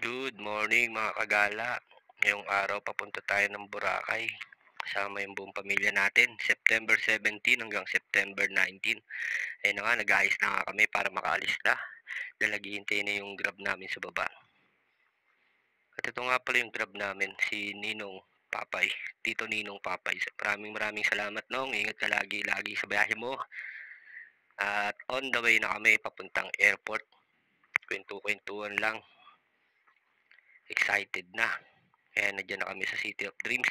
Good morning mga kagala. Ngayong araw papunta tayo ng Boracay. Kasama yung buong pamilya natin. September 17 hanggang September 19. Ayun na nga, nag-ayos na nga kami para makaalis na. Dahil naghihintay na yung grab namin sa baba. At ito nga pala yung grab namin, si Ninong Papay. Tito Ninong Papay. Maraming salamat nong. Ingat ka lagi sa biyahe mo. At on the way na kami papuntang airport. Kwento-kwentuhan lang. Excited na. Kaya nandiyan na kami sa City of Dreams.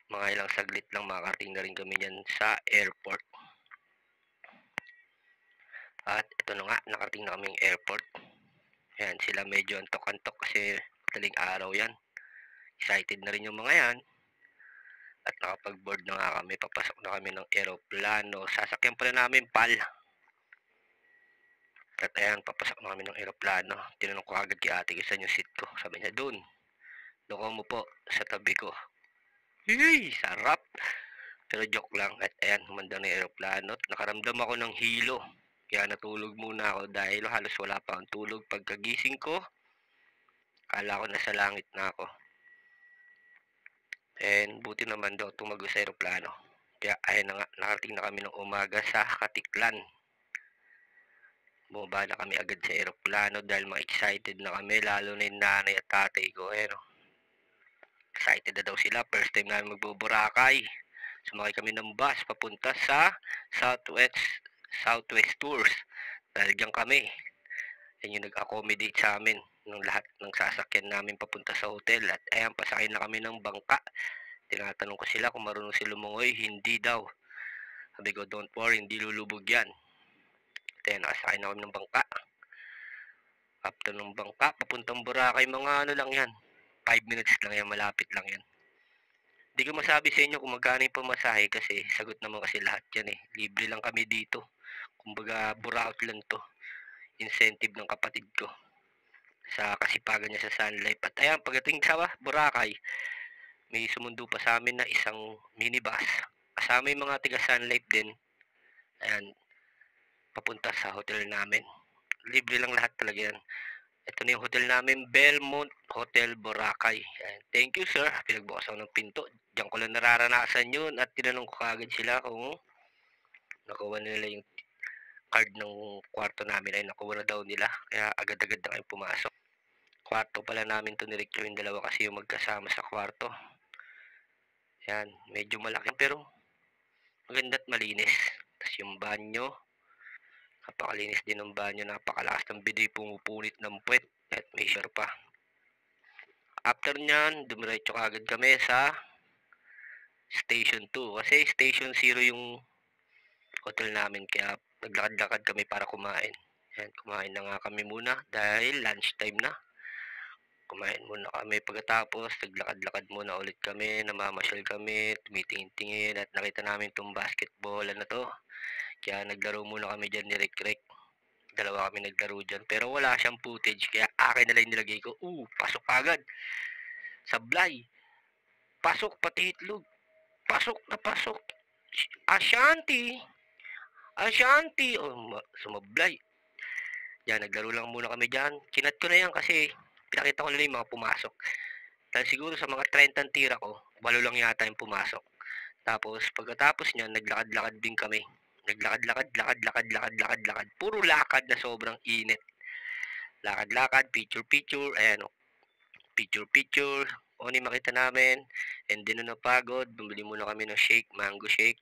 Mga ilang saglit lang makarating na rin kami dyan sa airport. At ito na nga, nakarating na kaming airport. Ayan, sila medyo antok-antok kasi madaling araw yan. Excited na rin yung mga yan. At nakapag-board na nga kami, papasok na kami ng aeroplano. Sasakyan pala namin PAL. At ayan, papasok na kami ng aeroplano. Tinanong ko agad kay ate, saan yung seat ko? Sabi niya, doon ko mo po sa tabi ko. Hey, sarap! Pero joke lang. At ayan, humanda na yung aeroplano. Nakaramdam ako ng hilo. Kaya natulog muna ako dahil halos wala pa akong tulog. Pagkagising ko, kala ko nasa langit na ako. And buti naman daw tumago sa aeroplano. Kaya ayun na nga, nakarating na kami ng umaga sa Katiklan. Bumaba na kami agad sa aeroplano dahil ma-excited na kami. Lalo na yung nanay at tatay ko. Ayun, excited na daw sila. First time namin magbuburakay. Sumakay kami ng bus papunta sa Southwest Tours. Dahil dyan kami. Yan yung nag-accommodate sa amin ng lahat ng sasakyan namin papunta sa hotel. At ayan, pasakay na kami ng bangka. Tinatanong ko sila kung marunong sila lumungoy. Hindi daw. Sabi ko, don't worry, hindi lulubog yan. At ayan, nakasakay na kami ng bangka. After ng bangka, papuntang Boracay, mga ano lang yan. 5 minutes lang yan, malapit lang yan. Hindi ko masabi sa inyo kung magkano yung pamasahe kasi sagot naman kasi lahat yan eh. Libre lang kami dito. Kumbaga, buraot lang to. Incentive ng kapatid ko sa kasipagan niya sa Sun Life. At ayan, pagdating sa Boracay, may sumundo pa sa amin na isang minibus. Kasama yung mga tiga Sun Life din. Ayan, papunta sa hotel namin. Libre lang lahat talaga yan. Ito na yung hotel namin, Belmont Hotel Boracay. Ayan. Thank you sir, pinagbukas ako ng pinto. Diyan ko lang nararanasan yun at tinanong ko kagad sila kung nakuha nila yung card ng kwarto namin ay nakuha na daw nila. Kaya agad-agad na kayo pumasok. Kwarto pala namin to nirecture yung dalawa kasi yung magkasama sa kwarto. Yan, medyo malaki pero maganda at malinis. Tapos yung banyo, napakalinis din ng banyo, napakalakas ng bidet, pumupunit ng puwet at may shower pa. After nyan, dumiretso agad kami sa Station 2 kasi Station 0 yung hotel namin kaya naglakad-lakad kami para kumain. Yan, kumain na nga kami muna dahil lunchtime na. Kumain muna kami pagkatapos, naglakad-lakad muna ulit kami, namamasyal kami, tumitingin-tingin at nakita namin itong basketball na to. Kaya naglaro muna kami dyan ni Rick. Dalawa kami naglaro dyan pero wala siyang footage kaya akin na lang nilagay ko. Pasok agad. Sablay. Pasok pati itlog. Pasok na pasok. Ashanti. Ashanti. Sumablay. Yan, naglaro lang muna kami dyan. Kinat ko na yan kasi pinakita ko nila yung mga pumasok. Dahil siguro sa mga 30 tira ko, 8 lang yata yung pumasok. Tapos pagkatapos niyan, naglakad-lakad din kami. Lakad. Puro lakad na sobrang init. Lakad-lakad, picture, ayan o. Picture. O ni makita namin. And din na napagod, bumili muna kami ng shake, mango shake.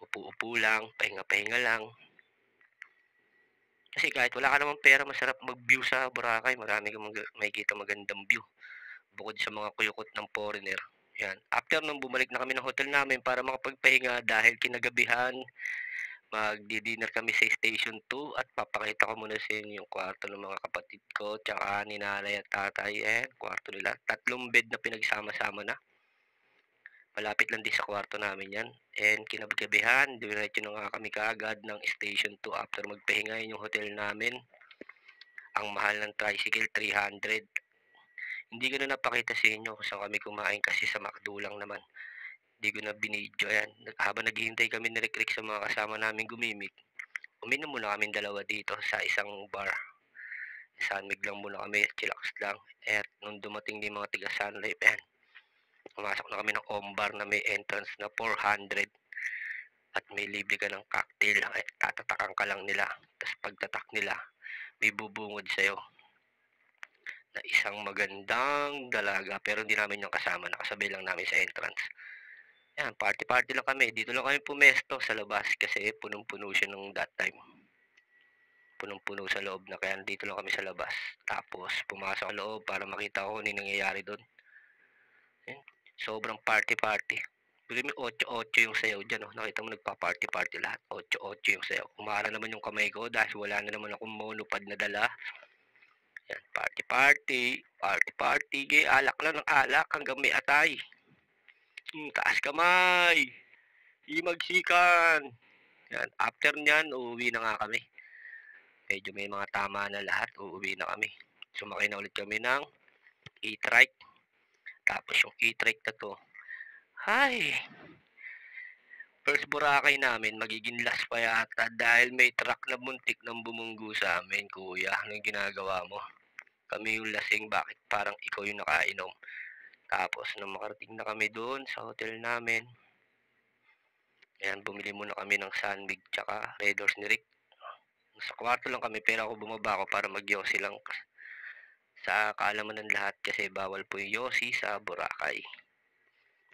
Upo-upo lang, pahinga-pahinga lang. Kasi kahit wala ka namang pera, masarap mag-view sa Boracay. Marami kang makikita magandang view. Bukod sa mga kuyukot ng foreigner. Yan. After nung bumalik na kami ng hotel namin para makapagpahinga dahil kinagabihan, magdi-dinner kami sa Station 2 at papakita ko muna sa inyo yung kwarto ng mga kapatid ko tsaka ni nanay at tatay. Kwarto nila. 3 bed na pinagsama-sama na. Malapit lang din sa kwarto namin yan. And kinagabihan, diretso na nga kami kaagad ng Station 2 after magpahinga yung hotel namin. Ang mahal ng tricycle, 300. Hindi ko na napakita sa inyo kung saan kami kumain kasi sa McDo lang naman. Hindi ko na binidyo yan. Habang naghihintay kami ni Rick sa mga kasama namin gumimik, uminom muna kami dalawa dito sa isang bar. nag-Sunmig lang muna kami, chillax lang. At nung dumating din mga tiga Sun Life, ayan, pumasok na kami ng Ombar na may entrance na 400 at may libre ka ng cocktail. Ay, tatatakan ka lang nila. Tapos pagtatak nila, may bubungod sa'yo na isang magandang dalaga, pero hindi namin yung kasama, nakasabay lang namin sa entrance. Yan, party-party lang kami. Dito lang kami pumesto sa labas kasi punong-puno siya nung that time. Punong-puno sa loob na, kaya dito lang kami sa labas. Tapos pumasok sa loob para makita ko kung ano nangyayari doon. Yan, sobrang party-party. Bili mo 8-8 yung sayaw dyan, oh. Nakita mo nagpa-party-party lahat. 8-8 yung sayaw. Umara naman yung kamay ko dahil wala na naman akong monopad na dala. Yan, party-party, party-party. Gay, alak lang ng alak hanggang may atay. Taas kamay. Imagsikan. Yan, after nyan, uuwi na nga kami. Medyo may mga tama na lahat, uuwi na kami. Sumakay na ulit kami ng e-trike. Tapos yung e-trike na to, ay, first Boracay namin, magiging last pa yata dahil may truck na muntik ng bumunggo sa amin, kuya. Anong ginagawa mo? Kami yung lasing, bakit parang ikaw yung nakainom? Tapos nung makarating na kami doon sa hotel namin, ayan, bumili muna kami ng Sunmig tsaka Red Horse ni Rick. Sa kwarto lang kami, pero ako bumaba ako para mag-yosi lang sa kaalaman ng lahat kasi bawal po yung yosi sa Boracay.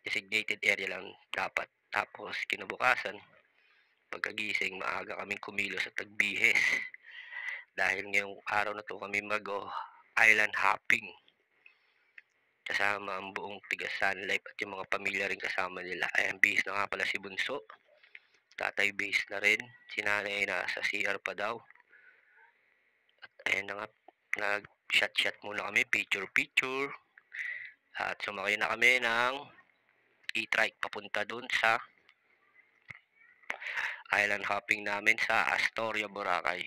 Designated area lang dapat. Tapos kinabukasan, pagkagising, maaga kaming kumilos sa Tagbihes. Dahil ngayong araw na to kami island hopping. Kasama ang buong tiga Sun Life at yung mga pamilya rin kasama nila. Ayan, bihis na nga pala si Bunso. Tatay bihis na rin. Si nanay na sa CR pa daw. At ayan na nga, nag-shot muna kami, picture. At sumakay na kami ng e-trike papunta dun sa island hopping namin sa Astoria, Boracay.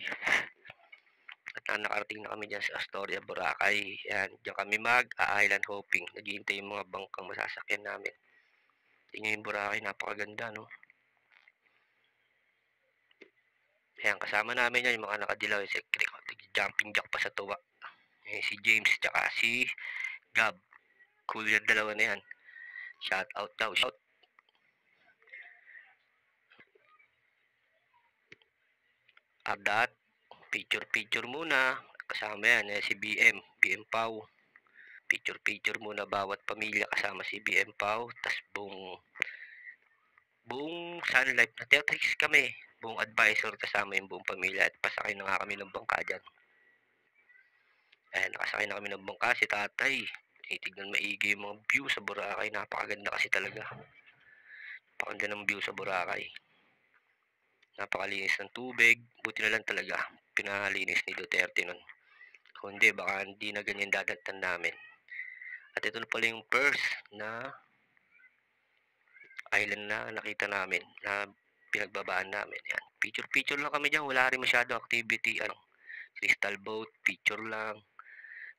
At nakarating na kami dyan sa Astoria, Boracay. Yan, dyan kami mag-island hopping. Naghihintay yung mga bangkang masasakyan namin. Tingnan yung Boracay, napakaganda, no? Ayan, kasama namin yan, yung mga nakadilaw, si Kriko, jumping jack pa sa tuwa. Ayan, si James, tsaka si Gab. Cool yung dalawa na yan. Shout out daw, shout. Abdat, picture muna. Kasama yan, si BM Pau. Picture muna bawat pamilya kasama si BM Pau. Tas buong Sun Life na Tetrix kami. Buong advisor kasama yung buong pamilya at pasakay na nga kami ng bangka dyan. Ayan, nakasakay na kami ng bangka, si tatay. Titignan maigi yung mga view sa Boracay. Napakaganda kasi talaga. Napakaganda ng view sa Boracay. Napakalinis ng tubig. Buti na lang talaga. Pinalinis ni Duterte nun. Kung hindi, baka hindi na ganyan dadagtan namin. At ito na pala yung first na island na nakita namin, na pinagbabaan namin. Yan. Picture lang kami dyan. Wala rin masyadong activity. Crystal boat, picture lang.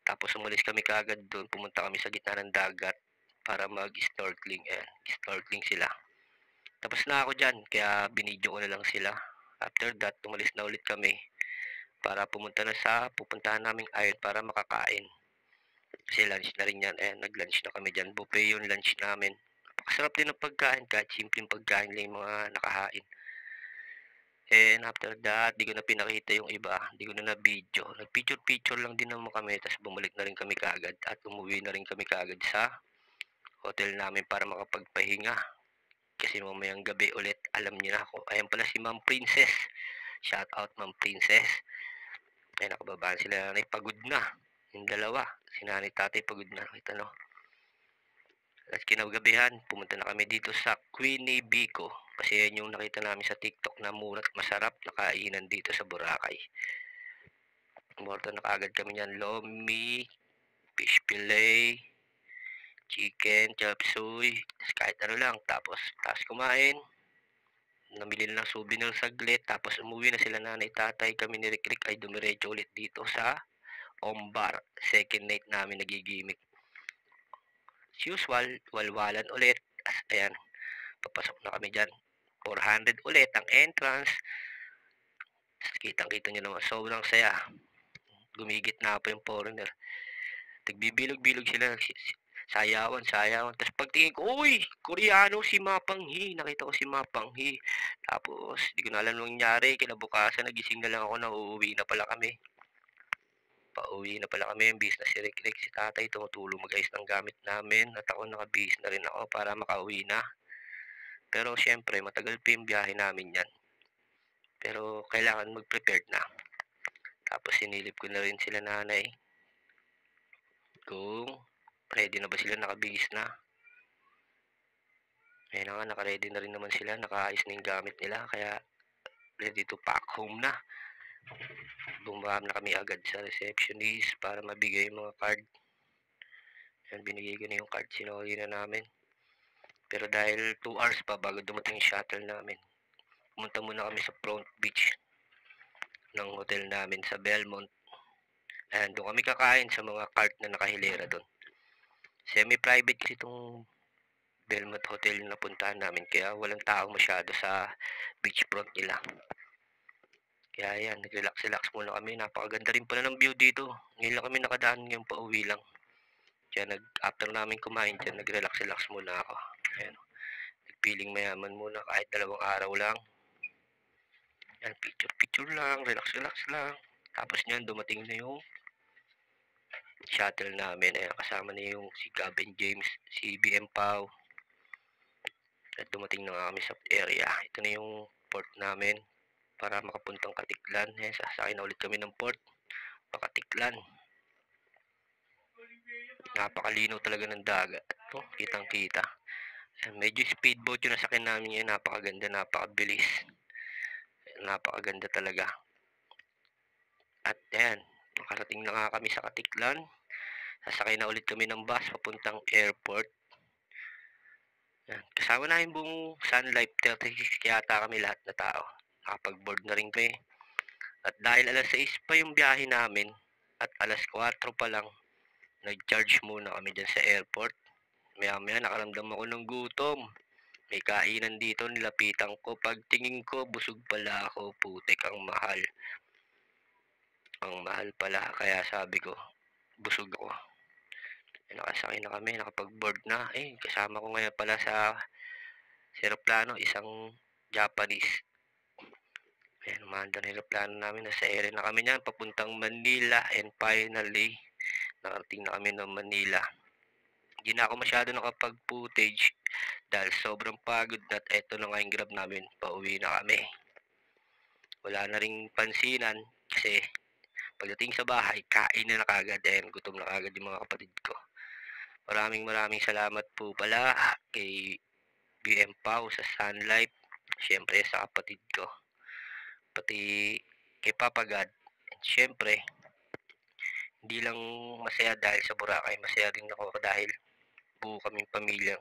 Tapos umalis kami kagad doon. Pumunta kami sa gitna ng dagat para mag-snorkeling. Ayan, snorkeling sila. Tapos na ako dyan, kaya binidyo ko na lang sila. After that, umalis na ulit kami para pupuntahan naming island para makakain. Kasi lunch na rin yan. Ayan, nag-lunch na kami dyan. Buffet yung lunch namin. Napakasarap din ng pagkain, kahit simpleng pagkain lang yung mga nakahain. And after that, di ko na pinakita yung iba. Di ko na na-video. Nag-picture lang din naman kami. Tapos bumalik na rin kami kaagad. At umuwi na rin kami kaagad sa hotel namin para makapagpahinga. Kasi mamayang gabi ulit, alam niyo na ako. Ayan pala si Ma'am Princess. Shout out Ma'am Princess. Ay, nakababaan sila nanay. Pagod na. Yung dalawa. Si nanay tatay pagod na. Kita no? At kinagabihan, pumunta na kami dito sa Queenie Bico. Kasi yan yung nakita namin sa TikTok na mura at masarap na kainan dito sa Boracay. Umorder na kaagad kami niyan. Lomi, fish fillet, chicken, chop suey, kahit ano lang. Tapos kumain. Namili na ng souvenir saglit. Tapos umuwi na sila nanay tatay. Kami ni Rick ay dumiretso ulit dito sa Ombar. Second night namin nagigimik. As usual, walwalan ulit. Ayan, papasok na kami dyan. 400 ulit ang entrance. Kitang-kita nyo naman, sobrang saya. gumigit na pa yung foreigner. Nagbibilog-bilog sila, sayawan, sayawan. Tapos pagtingin ko, uy, Koreano si Mapanghi. Nakita ko si Mapanghi. Tapos, di ko na alam anong nangyari. Kinabukasan, nagising na lang ako na uuwi na pala kami. Pauwi na pala kami. Bis na si Rick Rick, si tatay, tumutulong mag-ayos ng gamit namin. At ako nakabihis na rin ako para makauwi na. Pero syempre, matagal pa yung biyahe namin yan. Pero kailangan mag-prepared na. Tapos sinilip ko na rin sila nanay. Kung ready na ba sila, nakabihis na. Ayun na nga, naka-ready na rin naman sila, nakaayos na yung gamit nila, kaya ready to pack home na. Bumaba na kami agad sa receptionist para mabigay yung mga card. Yan, binigay ko na yung card, sinuli na namin. Pero dahil 2 hours pa bago dumating yung shuttle namin, pumunta muna kami sa front beach ng hotel namin sa Belmont. Ayan, doon kami kakain sa mga cart na nakahilera doon. Semi-private kasi itong Belmont Hotel na puntahan namin, kaya walang tao masyado sa beachfront nila. Kaya yan, nag-relax-relax muna kami. Napakaganda rin pala ng view dito. Ngayon lang kami nakadaan ngayong pauwi lang. Kaya after namin kumain dyan, nag-relax-relax muna ako. Ayan, nagpiling mayaman muna kahit 2 araw lang. Yan, picture-picture lang, relax-relax lang. Tapos niyan, dumating na yung shuttle namin. Ayan, kasama na yung si Gavin James, si BM Pau. At dumating na nga kami sa area. Ito na yung port namin para makapuntang Katiklan. Ayan, sasakay na ulit kami ng port. Pakatiklan. Napakalinaw talaga ng dagat. Oh, kitang-kita. Medyo speedboat yung nasakyan namin ngayon. Napakaganda, napakabilis. Napakaganda talaga. At ayan, nakarating na nga kami sa Katiklan. Sasakay na ulit kami ng bus papuntang airport. Yan. Kasama na yung buong Sun Life 36 yata kami lahat na tao. Nakapag-board na rin kami. At dahil alas 6 pa yung biyahe namin at alas 4 pa lang, nag-charge muna kami dyan sa airport. Maya-maya nakaramdam ako ng gutom. May kainan dito, nilapitan ko. Pagtingin ko, busog pala ako. Putik, ang mahal. Ang mahal pala. Kaya sabi ko, busog ako. Nakasakay na kami, nakapag-board na. Kasama ko ngayon pala sa aeroplano, isang Japanese. Ayan, umanda na aeroplano namin. Nasa area na kami niyan, papuntang Manila. And finally, nakarating na kami ng Manila. Hindi na ako masyado nakapag-footage dahil sobrang pagod at eto na nga yung grab namin. Pauwi na kami. Wala na ring pansinan kasi pagdating sa bahay, kain na kagad. Ayan, gutom na kagad yung mga kapatid ko. Maraming salamat po pala kay BM Pau sa Sun Life, syempre sa kapatid ko, pati kay Papa God. And syempre, hindi lang masaya dahil sa Boracay, masaya rin ako dahil buo kaming pamilya,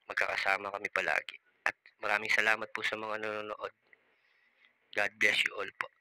magkakasama kami palagi. At maraming salamat po sa mga nanonood. God bless you all po.